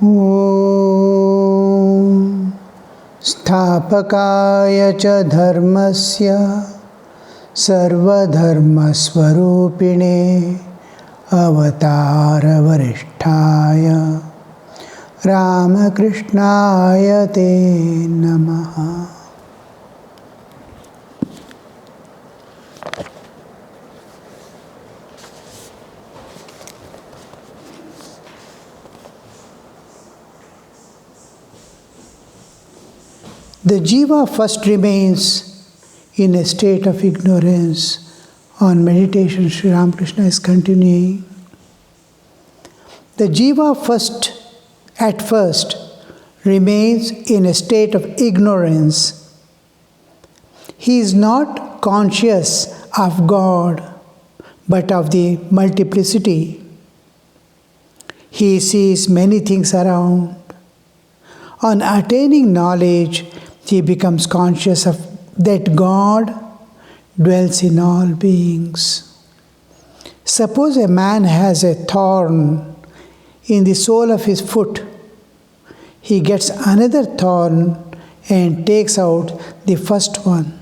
ॐ स्थापकाय च धर्मस्य सर्वधर्मस्वरूपिणे अवतारवरिष्ठाय रामकृष्णाय ते नमः। The jiva first remains in a state of ignorance. On meditation, Sri Ramakrishna is continuing. The jiva at first remains in a state of ignorance. He is not conscious of God, but of the multiplicity. He sees many things around. On attaining knowledge, he becomes conscious of that God dwells in all beings. Suppose a man has a thorn in the sole of his foot. He gets another thorn and takes out the first one.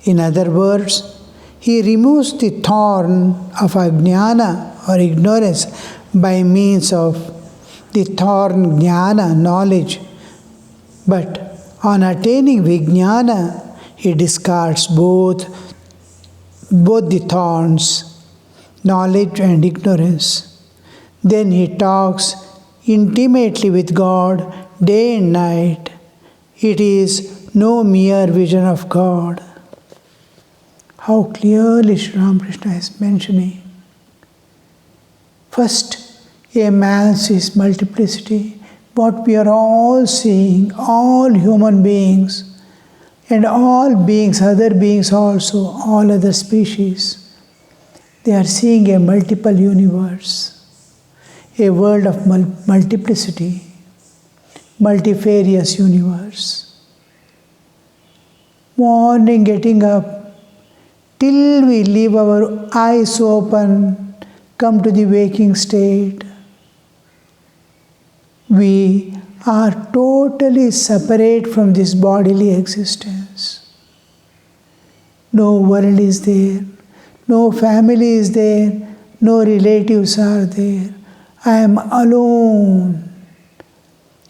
In other words, he removes the thorn of ajnana or ignorance by means of the thorn jnana, knowledge. But on attaining vijnana, he discards both the thorns, knowledge and ignorance. Then he talks intimately with God day and night. It is no mere vision of God. How clearly Sri Ramakrishna is mentioning. First, a man sees multiplicity. What we are all seeing, all human beings, and all beings, other beings also, all other species, they are seeing a multiple universe, a world of multiplicity, multifarious universe. Morning getting up, till we leave our eyes open, come to the waking state, we are totally separate from this bodily existence. No world is there, no family is there, no relatives are there. I am alone,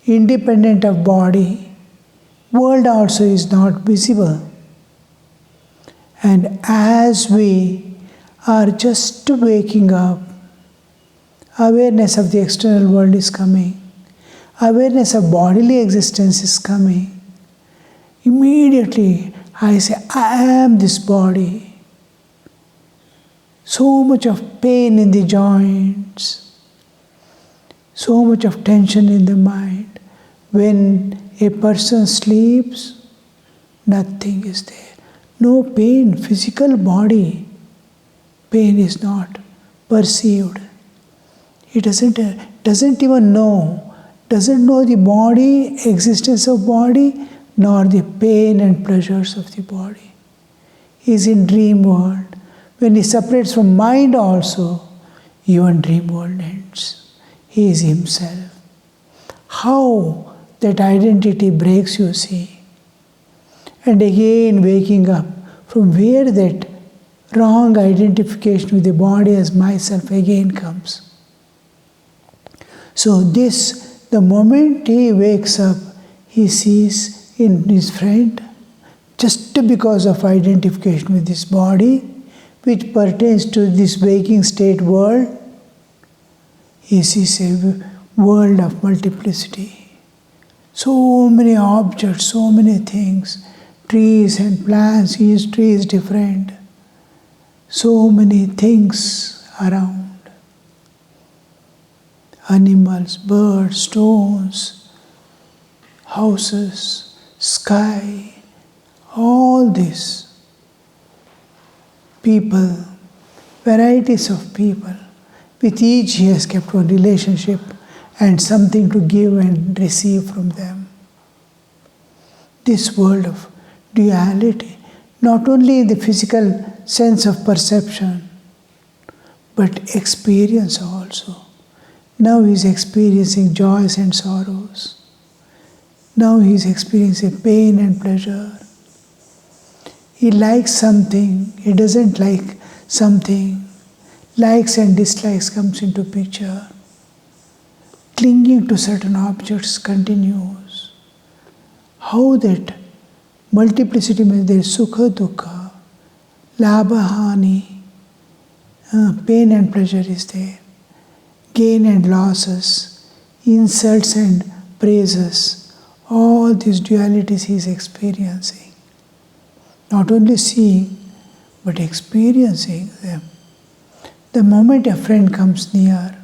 independent of body. World also is not visible. And as we are just waking up, awareness of the external world is coming. Awareness of bodily existence is coming. Immediately I say, I am this body. So much of pain in the joints, so much of tension in the mind. When a person sleeps, nothing is there. No pain, physical body. Pain is not perceived. It doesn't even know. Doesn't know the body, existence of body, nor the pain and pleasures of the body. He is in dream world. When he separates from mind also, even dream world ends. He is himself. How that identity breaks, you see. And again waking up, from where that wrong identification with the body as myself again comes. So this, the moment he wakes up, he sees in his friend, just because of identification with this body, which pertains to this waking state world, he sees a world of multiplicity. So many objects, so many things, trees and plants, each tree is different. So many things around. Animals, birds, stones, houses, sky, all this. People, varieties of people. With each he has kept one relationship and something to give and receive from them. This world of duality, not only in the physical sense of perception, but experience also. Now he is experiencing joys and sorrows. Now he is experiencing pain and pleasure. He likes something, he doesn't like something. Likes and dislikes comes into picture. Clinging to certain objects continues. How that multiplicity means there is sukha, dukkha, labha, hani, pain and pleasure is there, gain and losses, insults and praises. All these dualities he is experiencing. Not only seeing, but experiencing them. The moment a friend comes near,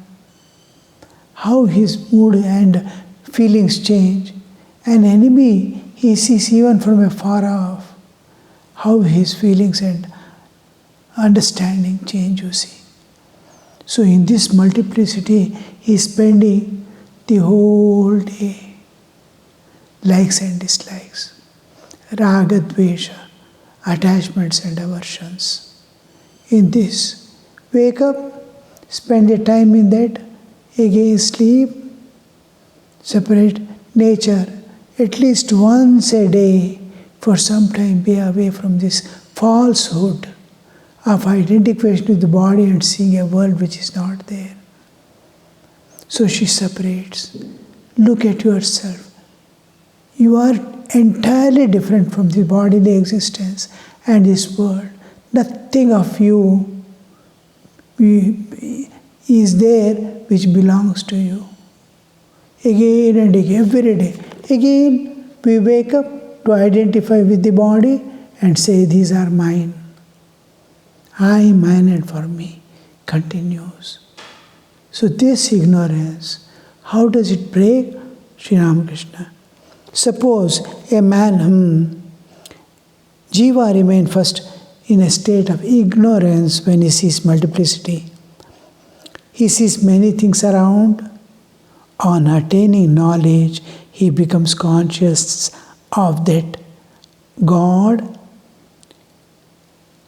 how his mood and feelings change. An enemy he sees even from afar off, how his feelings and understanding change, you see. So in this multiplicity, he is spending the whole day. Likes and dislikes, raga, dvesha, attachments and aversions. In this, wake up, spend the time in that, again sleep, separate nature. At least once a day, for some time, be away from this falsehood of identification with the body and seeing a world which is not there. So she separates. Look at yourself. You are entirely different from the bodily existence and this world. Nothing of you is there which belongs to you. Again and again, every day. Again, we wake up to identify with the body and say, these are mine. I, mine, and for me continues. So this ignorance, how does it break? Sri Ramakrishna. Suppose a man, Jiva remain first in a state of ignorance when he sees multiplicity. He sees many things around. On attaining knowledge, he becomes conscious of that God.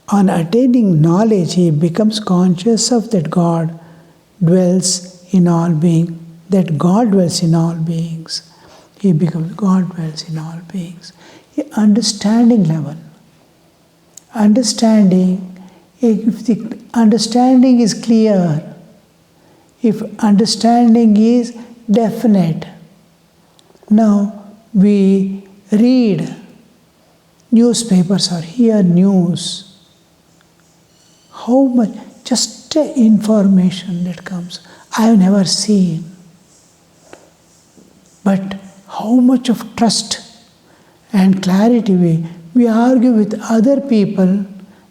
On attaining knowledge, he becomes conscious of that God dwells in all beings. That God dwells in all beings. He becomes God dwells in all beings. Understanding level. Understanding, if the understanding is clear, if understanding is definite. Now we read newspapers or hear news. How much, just information that comes, I have never seen. But how much of trust and clarity we argue with other people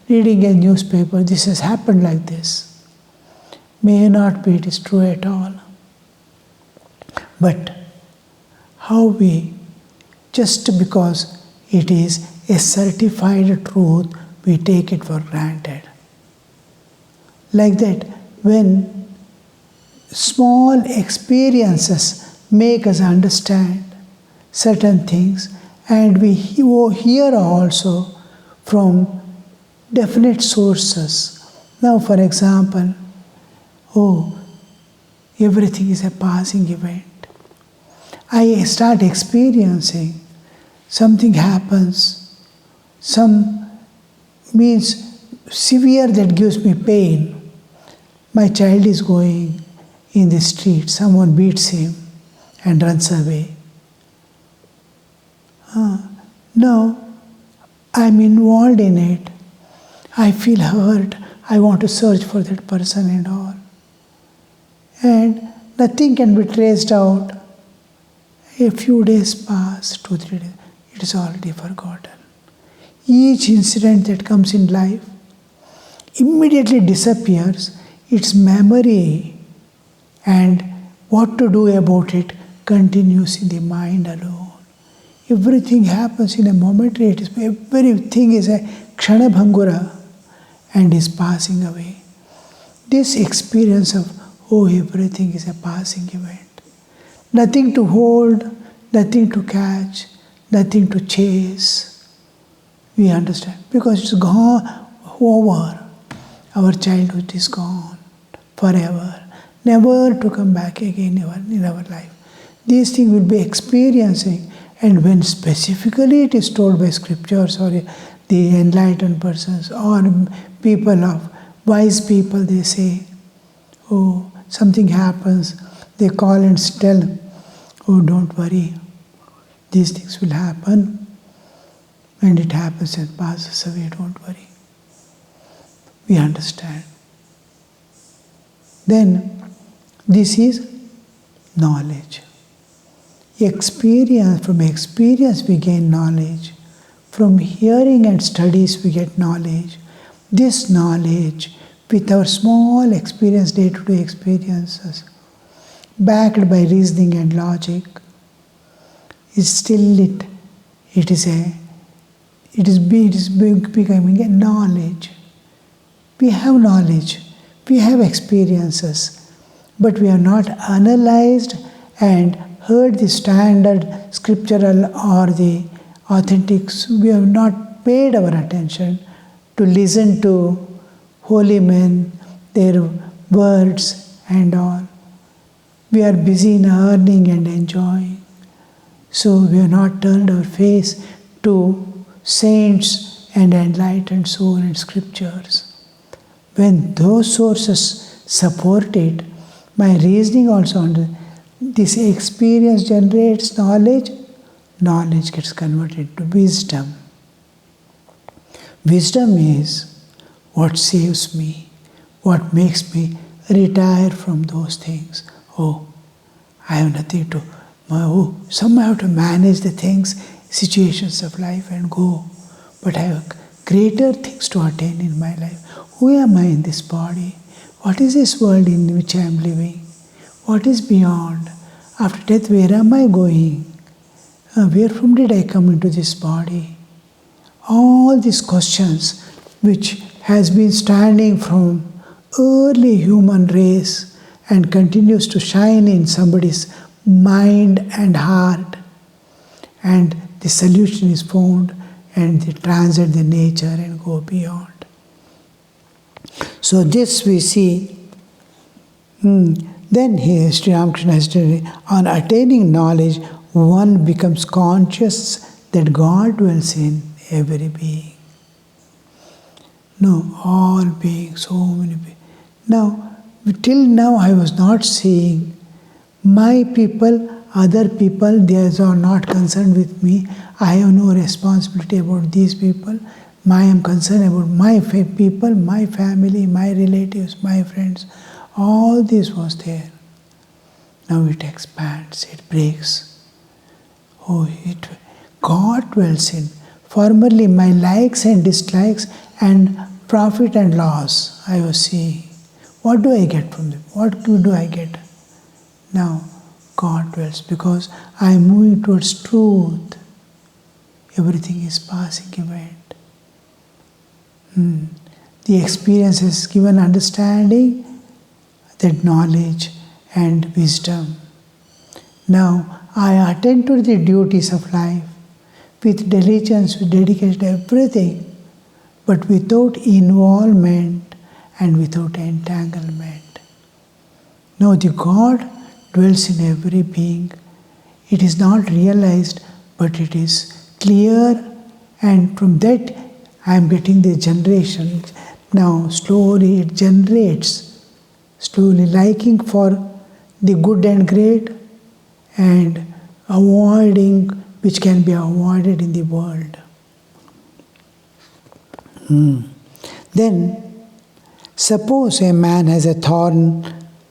reading a newspaper, this has happened like this. May not be it is true at all. But how we, just because it is a certified truth, we take it for granted. Like that, when small experiences make us understand certain things, and we hear also from definite sources. Now, for example, everything is a passing event. I start experiencing something happens, some means severe that gives me pain. My child is going in the street, someone beats him and runs away. Now, I'm involved in it. I feel hurt. I want to search for that person and all. And nothing can be traced out. A few days pass, 2-3 days. It is already forgotten. Each incident that comes in life immediately disappears. Its memory and what to do about it continues in the mind alone. Everything happens in a momentary, everything is a kshanabhangura and is passing away. This experience of, everything is a passing event. Nothing to hold, nothing to catch, nothing to chase. We understand. Because it's gone over. Our childhood is gone forever. never to come back again in our life. These things will be experiencing, and when specifically it is told by scriptures or the enlightened persons or people of wise people, they say, oh, something happens, they call and tell, oh, don't worry, these things will happen, and it happens and passes away, don't worry. We understand. Then, this is knowledge. From experience we gain knowledge. From hearing and studies we get knowledge. This knowledge, with our small experience, day-to-day experiences, backed by reasoning and logic, is still it is becoming a knowledge. We have knowledge, we have experiences, but we have not analyzed and heard the standard scriptural or the authentics. We have not paid our attention to listen to holy men, their words and all. We are busy in earning and enjoying. So we have not turned our face to saints and enlightened soul and scriptures. When those sources support it, my reasoning also on this experience generates knowledge, knowledge gets converted to wisdom. Wisdom is what saves me, what makes me retire from those things. Oh, I have nothing to, somehow I have to manage the things, situations of life and go. But I have greater things to attain in my life. Who am I in this body? What is this world in which I am living? What is beyond? After death, where am I going? Where from did I come into this body? All these questions which has been standing from early human race and continues to shine in somebody's mind and heart, and the solution is found and they transcend the nature and go beyond. So this we see. Then here Sri Ramakrishna has said, on attaining knowledge, one becomes conscious that God dwells in every being. No, all beings, so many beings. Now, till now I was not seeing my people, other people, they are not concerned with me. I have no responsibility about these people. I am concerned about my people, my family, my relatives, my friends. All this was there. Now it expands, it breaks. Oh, God dwells in. Formerly my likes and dislikes and profit and loss I was seeing. What do I get from them? What do I get? Now God dwells because I am moving towards truth. Everything is passing event. The experience has given understanding, that knowledge and wisdom. Now I attend to the duties of life with diligence, with dedication, everything, but without involvement and without entanglement. Now the God dwells in every being. It is not realized, but it is clear, and from that I am getting the generation. Now slowly it generates, slowly liking for the good and great and avoiding which can be avoided in the world. Then suppose a man has a thorn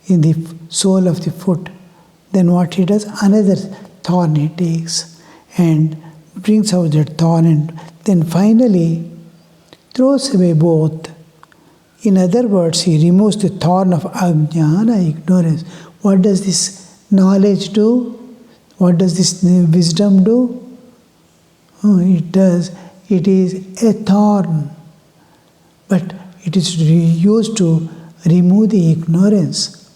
in the sole of the foot, then what he does? Another thorn he takes and brings out that thorn, and then finally throws away both. In other words, he removes the thorn of ajnana, ignorance. What does this knowledge do? What does this wisdom do? It is a thorn, but it is used to remove the ignorance.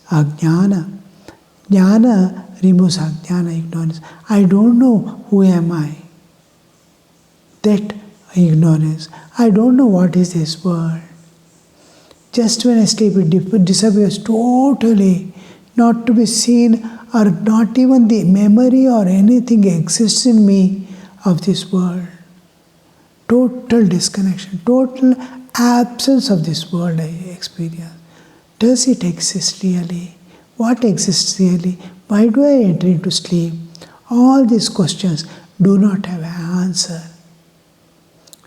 Ajnana. Jnana removes ajnana, ignorance. I don't know who am I. That ignorance. I don't know what is this world. Just when I sleep, it disappears totally, not to be seen, or not even the memory or anything exists in me of this world. Total disconnection, total absence of this world I experience. Does it exist really? What exists really? Why do I enter into sleep? All these questions do not have an answer.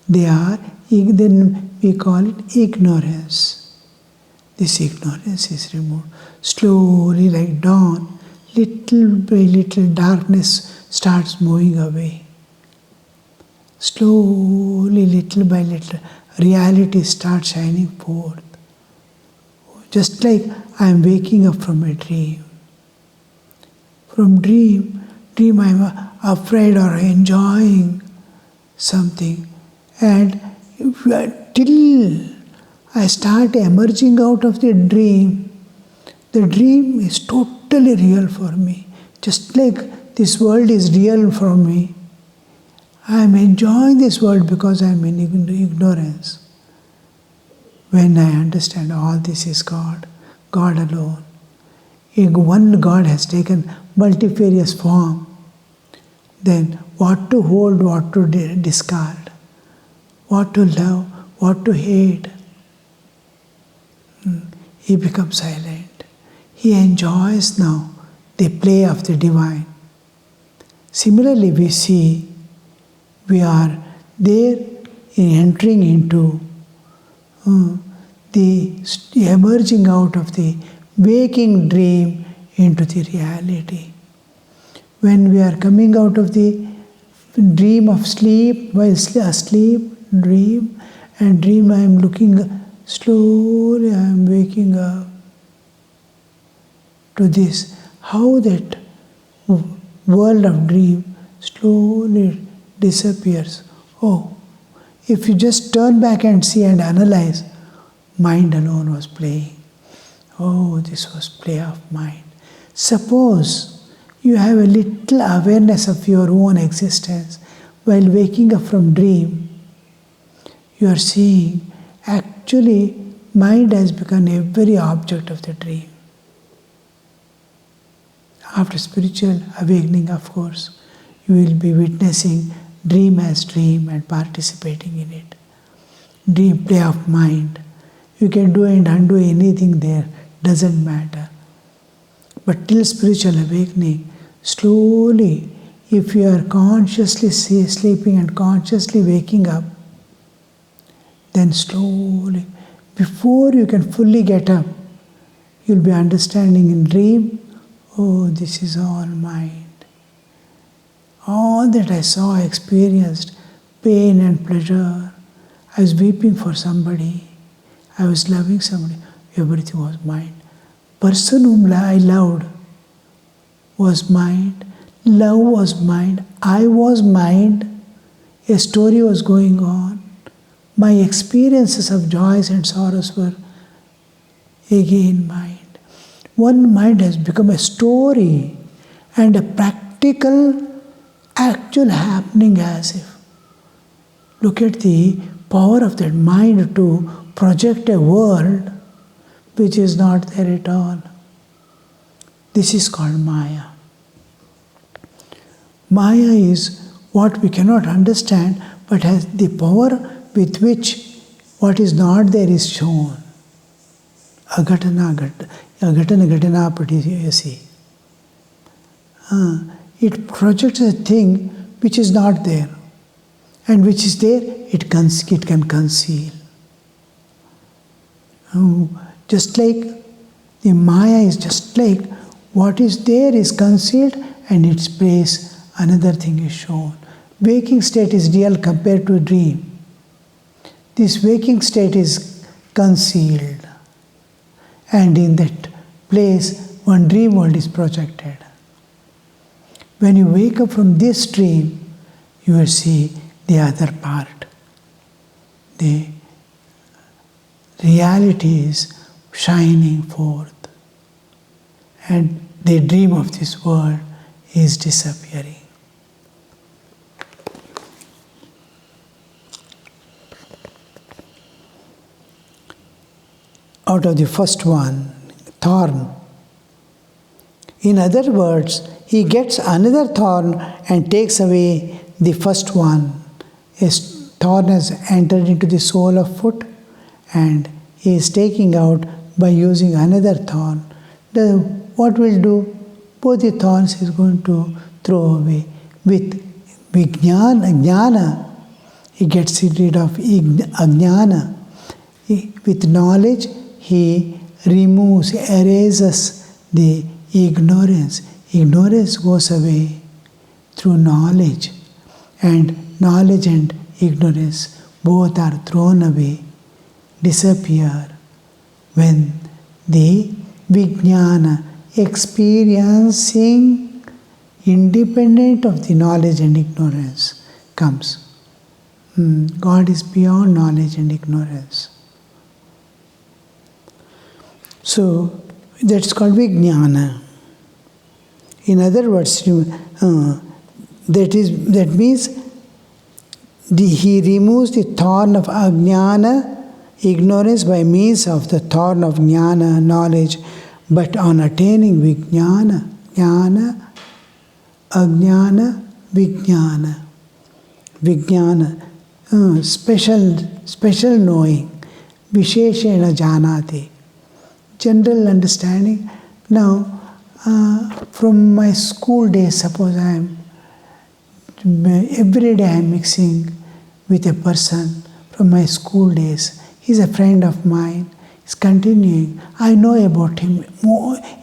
Then we call it ignorance. This ignorance is removed. Slowly, like dawn, little by little darkness starts moving away. Slowly, little by little, reality starts shining forth. Just like I am waking up from a dream. From dream I am afraid or enjoying something. And till I start emerging out of the dream is totally real for me. Just like this world is real for me. I am enjoying this world because I am in ignorance. When I understand all this is God, God alone. One God has taken multifarious form. Then what to hold, what to discard, what to love, what to hate. He becomes silent. He enjoys now the play of the divine. Similarly, we see we are there entering into the emerging out of the waking dream into the reality. When we are coming out of the dream of sleep, while asleep, dream, I am looking slowly, I am waking up to this. How that world of dream slowly disappears. Oh, if you just turn back and see and analyze, mind alone was playing. Oh, this was play of mind. Suppose you have a little awareness of your own existence while waking up from dream. You are seeing actually mind has become every object of the dream. After spiritual awakening, of course, you will be witnessing dream as dream and participating in it. Dream, play of mind. You can do and undo anything there, doesn't matter. But till spiritual awakening, slowly, if you are consciously sleeping and consciously waking up, then slowly, before you can fully get up, you'll be understanding in dream, oh, this is all mind. All that I saw, experienced, pain and pleasure, I was weeping for somebody, I was loving somebody, everything was mind. Person whom I loved was mind, love was mind, I was mind, a story was going on. My experiences of joys and sorrows were again mind. One mind has become a story and a practical, actual happening as if. Look at the power of that mind to project a world which is not there at all. This is called Maya. Maya is what we cannot understand, but has the power with which what is not there is shown. Agatana gatana patiyasi. It projects a thing which is not there, and which is there, it can conceal. Just like the Maya is just like what is there is concealed, and its place another thing is shown. Waking state is real compared to a dream. This waking state is concealed, and in that place one dream world is projected. When you wake up from this dream, you will see the other part. The reality is shining forth, and the dream of this world is disappearing. out of the first one, thorn. In other words, he gets another thorn and takes away the first one. A thorn has entered into the sole of foot and he is taking out by using another thorn. What will do? Both the thorns he is going to throw away. With jnana, he gets rid of ajnana. With knowledge, he removes, erases the ignorance. Ignorance goes away through knowledge, and knowledge and ignorance both are thrown away, disappear when the vijnana, experiencing independent of the knowledge and ignorance, comes. God is beyond knowledge and ignorance. So that's called vijnana. In other words, that means he removes the thorn of ajnana, ignorance, by means of the thorn of jnana, knowledge. But on attaining vijnana, jnana, ajnana, vijnana, vijnana, special knowing, visheshena janati, general understanding. Now, from my school days, suppose every day I am mixing with a person from my school days. He's a friend of mine. He's continuing. I know about him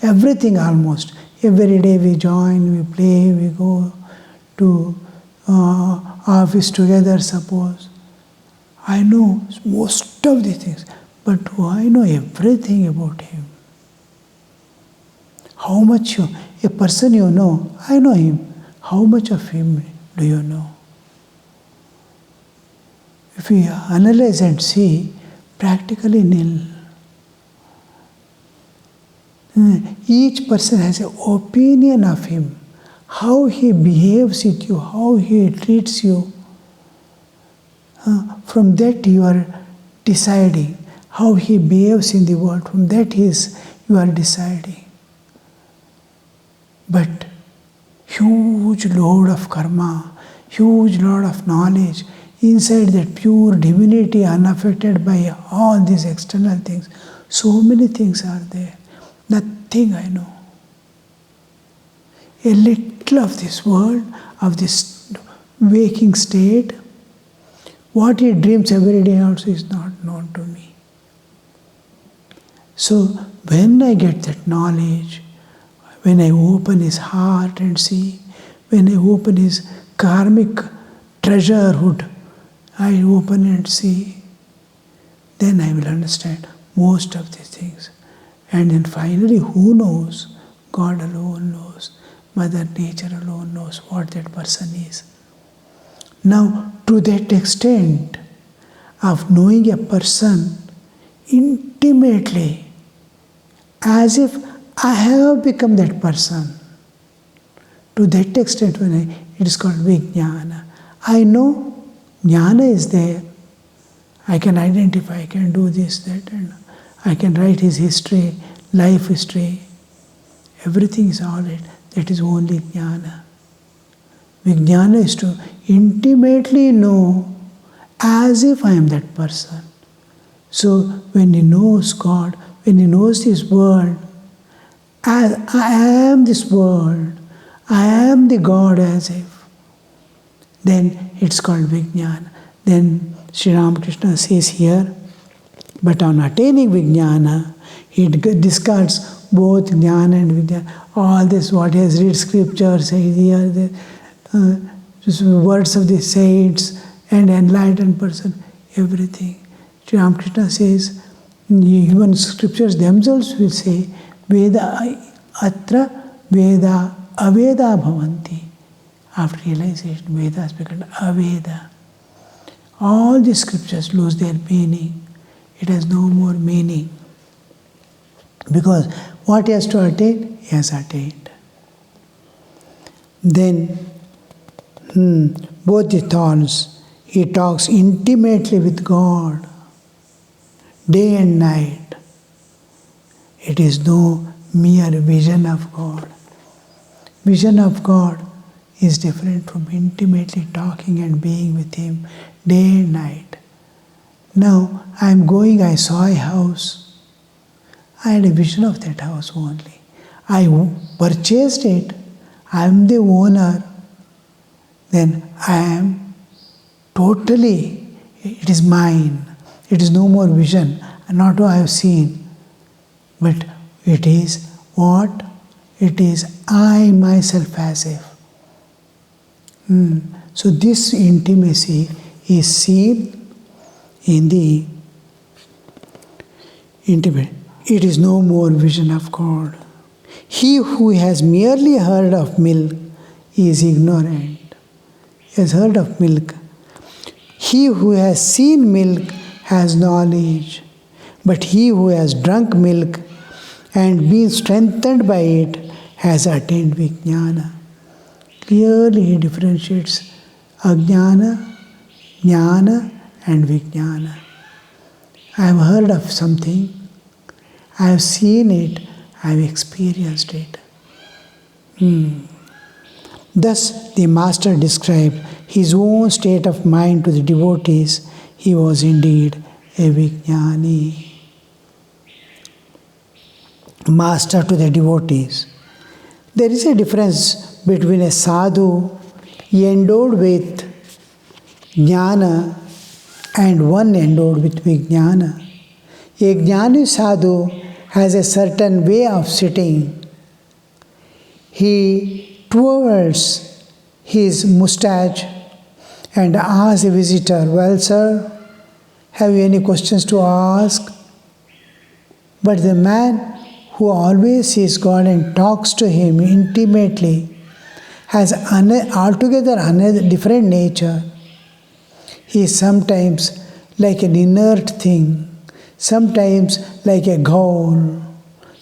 everything almost. Every day we join, we play, we go to office together, suppose. I know most of the things, but I know everything about him. How much a person you know, I know him. How much of him do you know? If we analyze and see, practically nil. Each person has an opinion of him, how he behaves with you, how he treats you. From that you are deciding how he behaves in the world. From that you are deciding. But huge load of karma, huge load of knowledge, inside that pure divinity unaffected by all these external things. So many things are there. Nothing I know. A little of this world, of this waking state, what he dreams every day also is not known to me. So when I get that knowledge, when I open his heart and see, when I open his karmic treasurehood, I open and see, then I will understand most of these things. And then finally, who knows? God alone knows. Mother Nature alone knows what that person is. Now, to that extent of knowing a person intimately, as if I have become that person, to that extent it is called vijnana. I know jnana is there. I can identify, I can do this, that, and I can write his history, life history. Everything is all it. That is only jnana. Vijnana is to intimately know as if I am that person. So when he knows God, when he knows this world, I am this world, I am the God as if, then it's called vijnana. Then Sri Ramakrishna says here, but on attaining vijnana, he discards both jnana and vijnana. All this, what he has read scripture, say here, the words of the saints and enlightened person, everything. Sri Ramakrishna says, even scriptures themselves will say, Veda atra Veda aveda bhavanti. After realization, Veda has become aveda. All the scriptures lose their meaning. It has no more meaning. Because what he has to attain, he has attained. Then, both the thorns, he talks intimately with God, day and night. it is no mere vision of God. Vision of God is different from intimately talking and being with Him day and night. Now I am going, I saw a house. I had a vision of that house only. I purchased it. I am the owner. Then I am totally, it is mine. It is no more vision, not what I have seen. But it is what? It is I myself as if. So this intimacy is seen in the intimate. It is no more vision of God. He who has merely heard of milk is ignorant. He has heard of milk. He who has seen milk has knowledge. But he who has drunk milk and been strengthened by it has attained Vijnana. Clearly he differentiates Ajnana, Jnana and Vijnana. I have heard of something, I have seen it, I have experienced it. Thus the Master described his own state of mind to the devotees. He was indeed a Vijnani. Master to the devotees. There is a difference between a sadhu endowed with jnana and one endowed with vijnana. A jnani sadhu has a certain way of sitting. He twirls his mustache and asks a visitor, "Well, sir, have you any questions to ask?" But the man who always sees God and talks to Him intimately has altogether another different nature. He is sometimes like an inert thing, sometimes like a ghoul,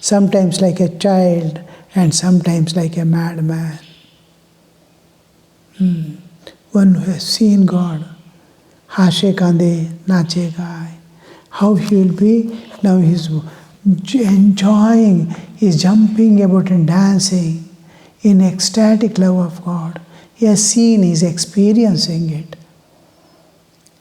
sometimes like a child, and sometimes like a madman. One who has seen God, Hashe Kande Nache Gai, how he will be now. He is enjoying, he is jumping about and dancing in ecstatic love of God. He has seen, he is experiencing it.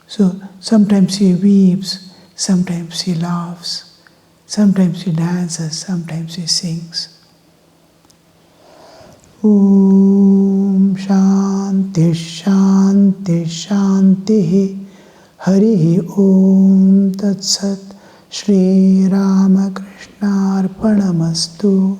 So sometimes he weeps, sometimes he laughs, sometimes he dances, sometimes he sings. Om Shanti Shanti Shanti Hari Om Tat Sat Shri Ramakrishna Arpanamastu.